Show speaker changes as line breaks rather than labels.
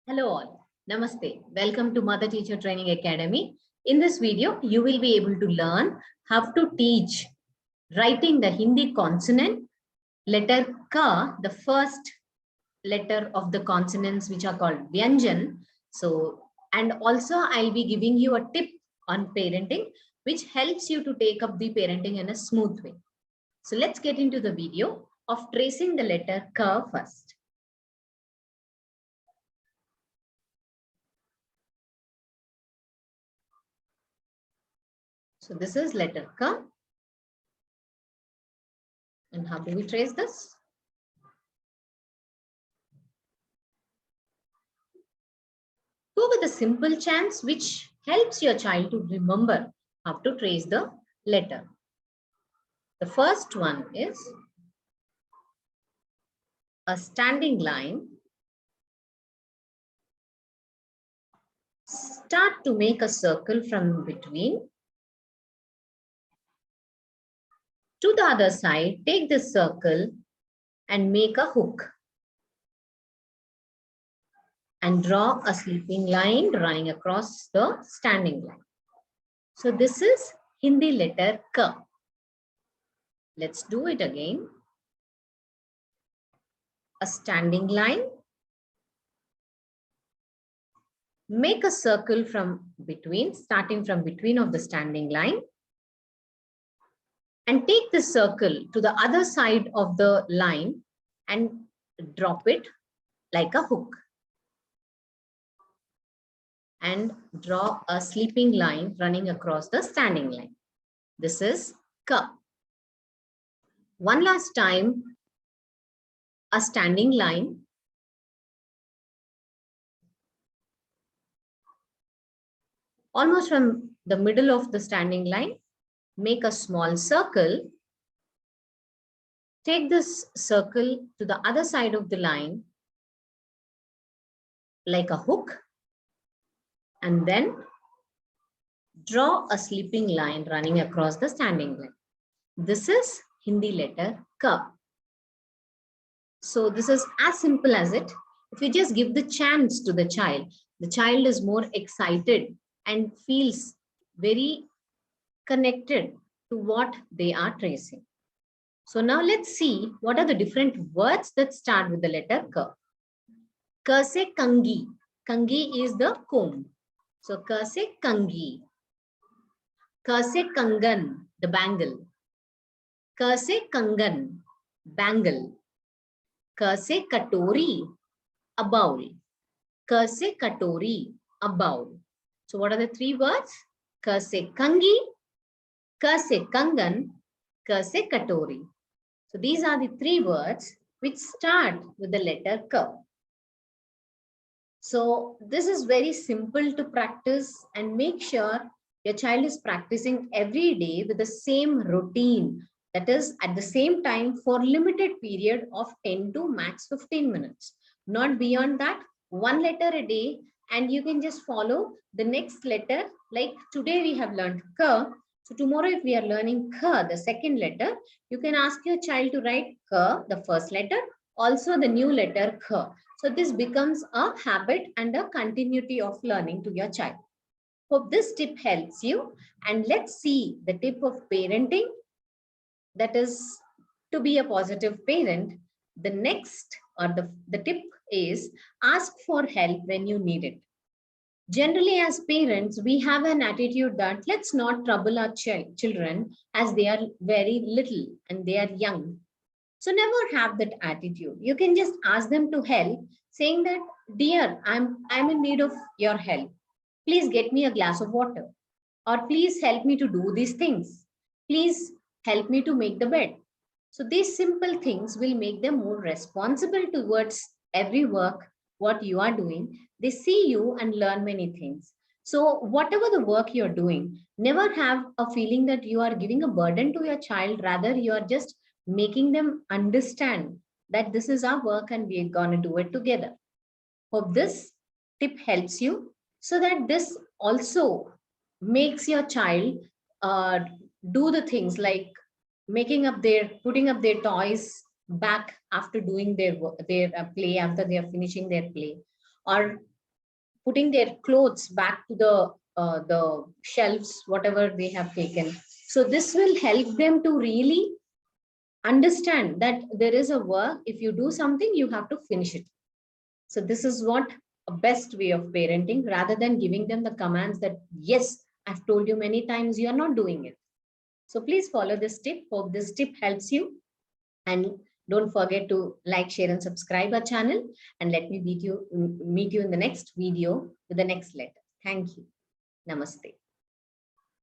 Hello all. Namaste. Welcome to Mother Teacher Training Academy. In this video, you will be able to learn how to teach writing the Hindi consonant, letter Ka, the first letter of the consonants which are called Vyanjan. And also I'll be giving you a tip on parenting, which helps you to take up the parenting in a smooth way. So let's get into the video of tracing the letter Ka first. So this is letter Ka. And how do we trace this? Go with a simple chants which helps your child to remember how to trace the letter. The first one is a standing line. Start to make a circle from between. To the other side, take this circle and make a hook. And draw a sleeping line running across the standing line. So this is Hindi letter Ka. Let's do it again. A standing line. Make a circle from between, starting from between of the standing line. And take this circle to the other side of the line and drop it like a hook. And draw a sleeping line running across the standing line. This is Ka. One last time, a standing line. Almost from the middle of the standing line, make a small circle. Take this circle to the other side of the line like a hook. And then draw a sleeping line running across the standing line. This is Hindi letter Ka. So this is as simple as it. If you just give the chance to the child is more excited and feels very connected to what they are tracing. So now let's see what are the different words that start with the letter Ka. Ka se kangi. Kangi is the comb. So Ka se kangi. Ka se kangan, the bangle. Ka se kangan, bangle. Ka se katori, a bowl. Ka se katori, a bowl. So what are the three words? Ka se kangi, ka se kangan, ka se katori. So these are the three words which start with the letter Ka. So this is very simple to practice, and make sure your child is practicing every day with the same routine. That is at the same time for limited period of 10 to max 15 minutes. Not beyond that, one letter a day, and you can just follow the next letter. Like today we have learned Ka. So tomorrow if we are learning Ka, the second letter, you can ask your child to write Ka, the first letter, also the new letter Ka. So this becomes a habit and a continuity of learning to your child. Hope this tip helps you. And let's see the tip of parenting. That is to be a positive parent. The next or the tip is ask for help when you need it. Generally, as parents, we have an attitude that let's not trouble our children as they are very little and they are young. So never have that attitude. You can just ask them to help, saying that, dear, I'm in need of your help. Please get me a glass of water. Or please help me to do these things. Please help me to make the bed. So these simple things will make them more responsible towards every work, what you are doing. They see you and learn many things. So whatever the work you're doing, never have a feeling that you are giving a burden to your child. Rather, you are just making them understand that this is our work and we're going to do it together. Hope this tip helps you, so that this also makes your child do the things like putting up their toys back after doing their play, after they are finishing their play, or putting their clothes back to the shelves, whatever they have taken. So this will help them to really understand that there is a work. If you do something, you have to finish it. So this is what a best way of parenting, rather than giving them the commands that, yes, I've told you many times, you are not doing it. So please follow this tip. Hope this tip helps you. And don't forget to like, share, and subscribe our channel. And let me meet you in the next video with the next letter. Thank you. Namaste.